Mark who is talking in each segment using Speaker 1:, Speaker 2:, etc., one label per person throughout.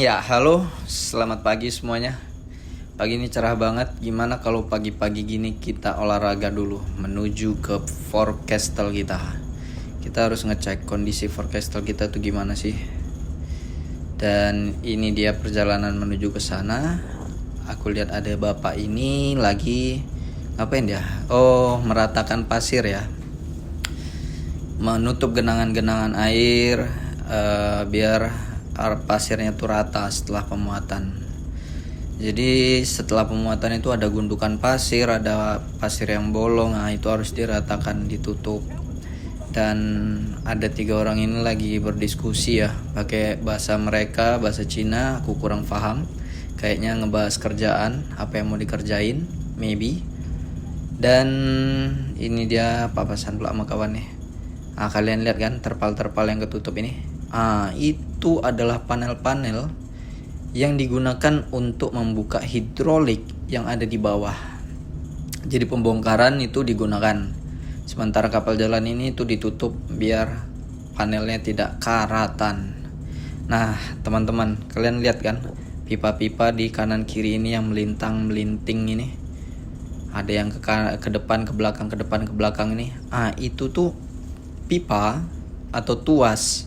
Speaker 1: Ya, halo, selamat pagi semuanya. Pagi ini cerah banget. Gimana kalau pagi-pagi gini kita olahraga dulu menuju ke forecastle kita. Kita harus ngecek kondisi forecastle kita tuh gimana sih. Dan ini dia perjalanan menuju ke sana. Aku lihat ada bapak ini lagi ngapain dia? Oh, meratakan pasir ya. Menutup genangan-genangan air biar pasirnya tuh rata setelah pemuatan. Jadi setelah pemuatan itu ada gundukan pasir, ada pasir yang bolong, nah itu harus diratakan, ditutup. Dan ada 3 orang ini lagi berdiskusi ya, pakai bahasa mereka, bahasa Cina, aku kurang paham. Kayaknya ngebahas kerjaan, apa yang mau dikerjain, maybe. Dan ini dia papasan pula sama kawan nih. Nah, kalian lihat kan terpal-terpal yang ketutup ini? Itu adalah panel-panel yang digunakan untuk membuka hidrolik yang ada di bawah. Jadi pembongkaran itu digunakan. Sementara kapal jalan ini itu ditutup biar panelnya tidak karatan. Nah, teman-teman, kalian lihat kan pipa-pipa di kanan kiri ini yang melintang-melinting ini. Ada yang ke depan, ke belakang, ke depan, ke belakang ini. Itu tuh pipa atau tuas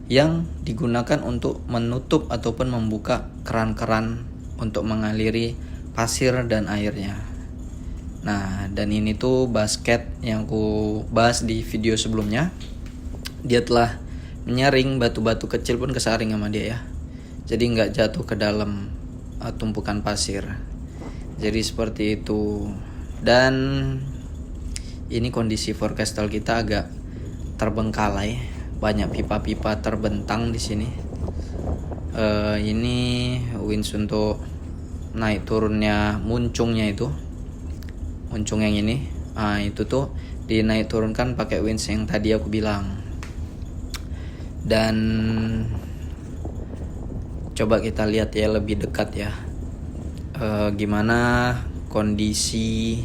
Speaker 1: yang digunakan untuk menutup ataupun membuka keran-keran untuk mengaliri pasir dan airnya. Nah, dan ini tuh basket yang ku bahas di video sebelumnya. Dia telah menyaring batu-batu kecil pun kesaring sama dia ya. Jadi nggak jatuh ke dalam tumpukan pasir. Jadi seperti itu. Dan ini kondisi forecastle kita agak terbengkalai. Banyak pipa-pipa terbentang di sini. Ini winch untuk naik turunnya muncungnya itu. Muncung yang ini. Itu tuh dinaik turunkan pakai winch yang tadi aku bilang. Dan coba kita lihat ya lebih dekat ya. Gimana kondisi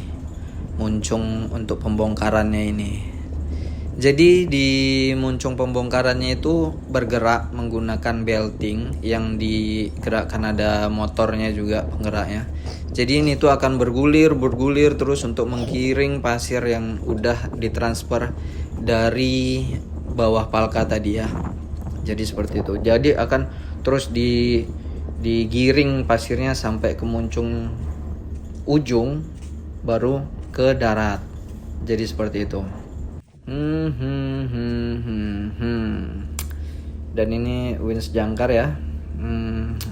Speaker 1: muncung untuk pembongkarannya ini. Jadi di muncung pembongkarannya itu bergerak menggunakan belting yang digerakkan, ada motornya juga penggeraknya. Jadi ini tuh akan bergulir terus untuk menggiring pasir yang udah ditransfer dari bawah palka tadi ya. Jadi seperti itu. Jadi akan terus digiring pasirnya sampai ke muncung ujung baru ke darat. Jadi seperti itu. Dan ini winch jangkar ya.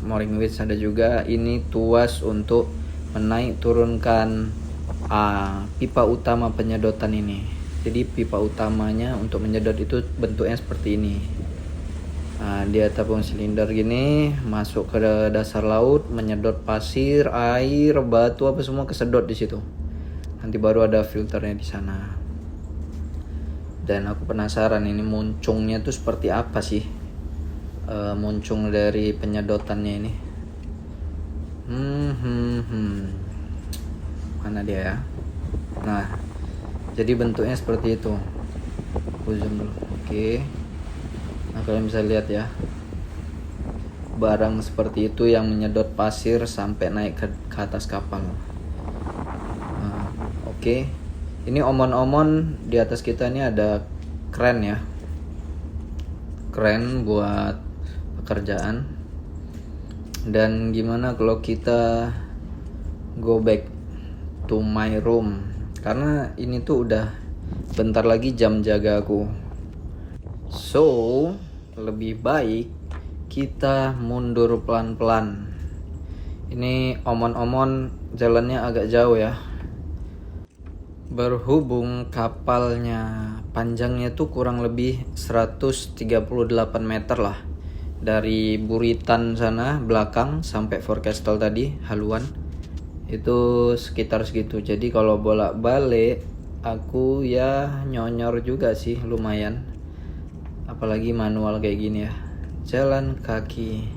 Speaker 1: Mooring winch ada juga. Ini tuas untuk menaik turunkan pipa utama penyedotan ini. Jadi pipa utamanya untuk menyedot itu bentuknya seperti ini. Dia tabung silinder gini, masuk ke dasar laut, menyedot pasir, air, batu apa semua kesedot di situ. Nanti baru ada filternya di sana. Dan aku penasaran ini muncungnya tuh seperti apa sih, muncung dari penyedotannya ini. Mana dia ya? Nah, jadi bentuknya seperti itu. Aku zoom dulu. Oke. Nah, kalian bisa lihat ya, barang seperti itu yang menyedot pasir sampai naik ke atas kapal. Oke. Ini omon-omon di atas kita ini ada kren ya. Kren buat pekerjaan. Dan gimana kalau kita go back to my room, karena ini tuh udah bentar lagi jam jaga aku. So, lebih baik kita mundur pelan-pelan. Ini omon-omon jalannya agak jauh ya. Berhubung kapalnya panjangnya tuh kurang lebih 138 meter lah. Dari buritan sana belakang sampai forecastle tadi haluan itu sekitar segitu. Jadi kalau bolak-balik aku ya nyonyor juga sih, lumayan. Apalagi manual kayak gini ya, jalan kaki.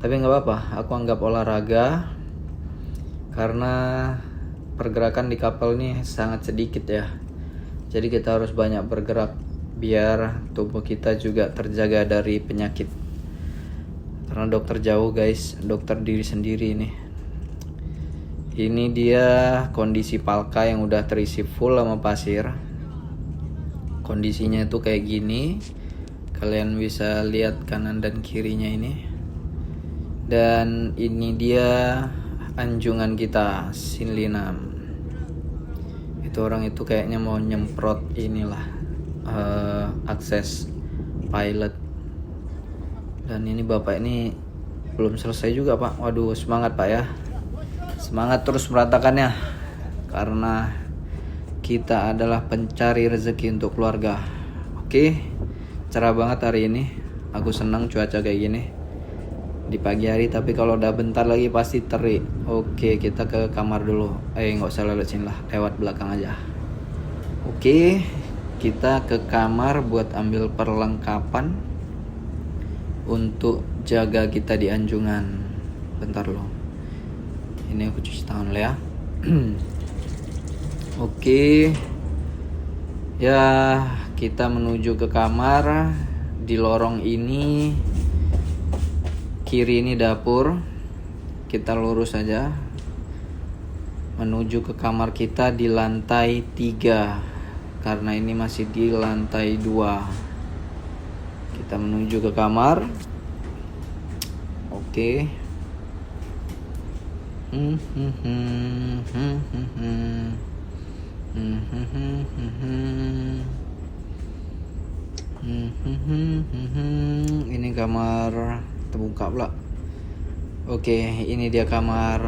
Speaker 1: Tapi nggak apa-apa, aku anggap olahraga karena pergerakan di kapal ini sangat sedikit ya. Jadi kita harus banyak bergerak biar tubuh kita juga terjaga dari penyakit. karena dokter jauh guys, dokter diri sendiri nih. Ini dia kondisi palka yang udah terisi full sama pasir. Kondisinya itu kayak gini, kalian bisa lihat kanan dan kirinya ini. Dan ini dia anjungan kita, Sinlinam. Itu orang itu kayaknya mau nyemprot inilah akses pilot. Dan ini bapak ini belum selesai juga pak. Waduh, semangat pak ya, semangat terus meratakannya, karena kita adalah pencari rezeki untuk keluarga. Oke, cerah banget hari ini. Aku senang cuaca kayak gini di pagi hari, tapi kalau udah bentar lagi pasti terik. Oke, kita ke kamar dulu. Nggak usah lewat sini lah, lewat belakang aja. Oke, kita ke kamar buat ambil perlengkapan untuk jaga kita di anjungan. Bentar loh, ini aku cuci tangan ya. Oke, ya kita menuju ke kamar. Di lorong ini, kiri ini dapur, kita lurus saja menuju ke kamar kita di lantai 3, karena ini masih di lantai 2. Kita menuju ke kamar. Oke. Ini kamar terbuka pula. Oke, ini dia kamar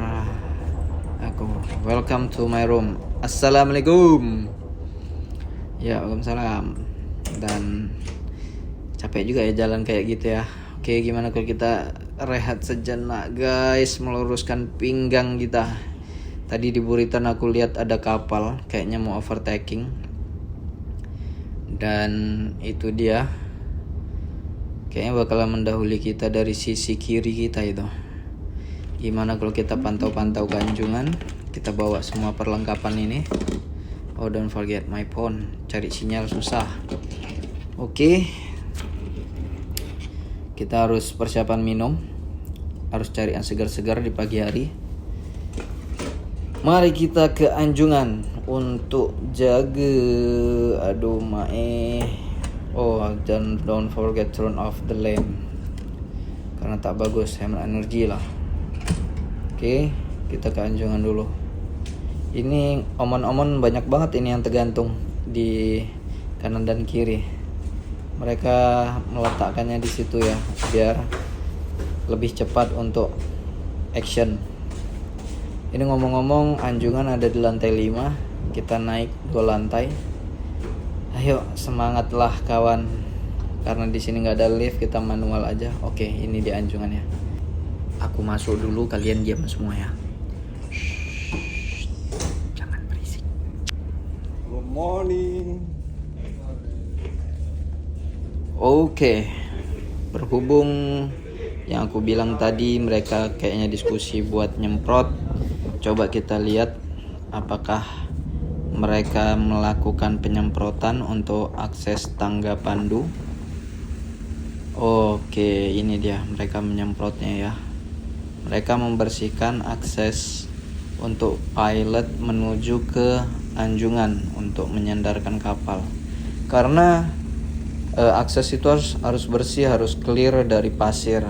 Speaker 1: aku. Welcome to my room. Assalamualaikum. Ya, waalaikumsalam. Dan capek juga ya jalan kayak gitu ya. Oke, gimana kalau kita rehat sejenak guys, meluruskan pinggang kita. Tadi di Buritan aku lihat ada kapal, kayaknya mau overtaking. Dan itu dia, kayaknya bakalan mendahului kita dari sisi kiri kita itu. Gimana kalau kita pantau-pantau ke anjungan, kita bawa semua perlengkapan ini. Oh, don't forget my phone, cari sinyal susah. Oke, kita harus persiapan minum, harus cari yang segar-segar di pagi hari. Mari kita ke anjungan untuk jaga. Aduh mae. Oh, dan don't forget turn off the lamp, karena tak bagus, hemat energi lah. Oke, kita ke anjungan dulu. Ini omon-omon banyak banget ini yang tergantung di kanan dan kiri. Mereka meletakkannya di situ ya, biar lebih cepat untuk action. Ini ngomong-ngomong, anjungan ada di lantai 5, kita naik 2 lantai. Ayo semangatlah kawan, karena di sini nggak ada lift, kita manual aja. Oke, ini di anjungannya. Aku masuk dulu, kalian diam semua ya. Shh, jangan berisik.
Speaker 2: Good morning.
Speaker 1: Oke, berhubung yang aku bilang tadi mereka kayaknya diskusi buat nyemprot. Coba kita lihat apakah mereka melakukan penyemprotan untuk akses tangga pandu. Oke, ini dia mereka menyemprotnya ya. Mereka membersihkan akses untuk pilot menuju ke anjungan untuk menyandarkan kapal. Karena akses itu harus bersih, harus clear dari pasir.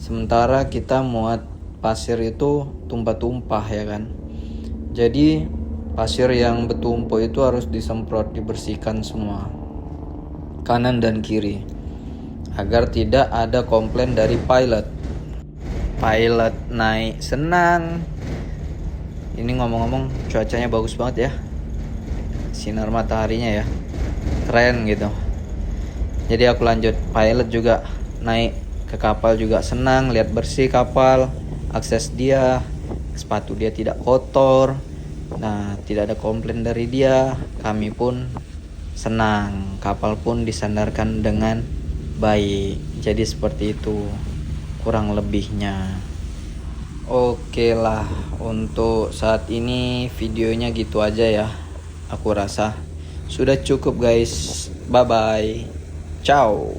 Speaker 1: Sementara kita muat pasir itu tumpah-tumpah ya kan. Jadi pasir yang bertumpuk itu harus disemprot, dibersihkan semua kanan dan kiri, agar tidak ada komplain dari pilot. Pilot naik senang. Ini ngomong-ngomong cuacanya bagus banget ya, sinar mataharinya ya, keren gitu. Jadi aku lanjut, pilot juga naik ke kapal juga senang, lihat bersih kapal, akses dia, sepatu dia tidak kotor. Nah, tidak ada komplain dari dia. Kami pun senang, kapal pun disandarkan dengan baik. Jadi seperti itu kurang lebihnya. Oke lah, untuk saat ini videonya gitu aja ya. Aku rasa sudah cukup guys. Bye bye. Ciao.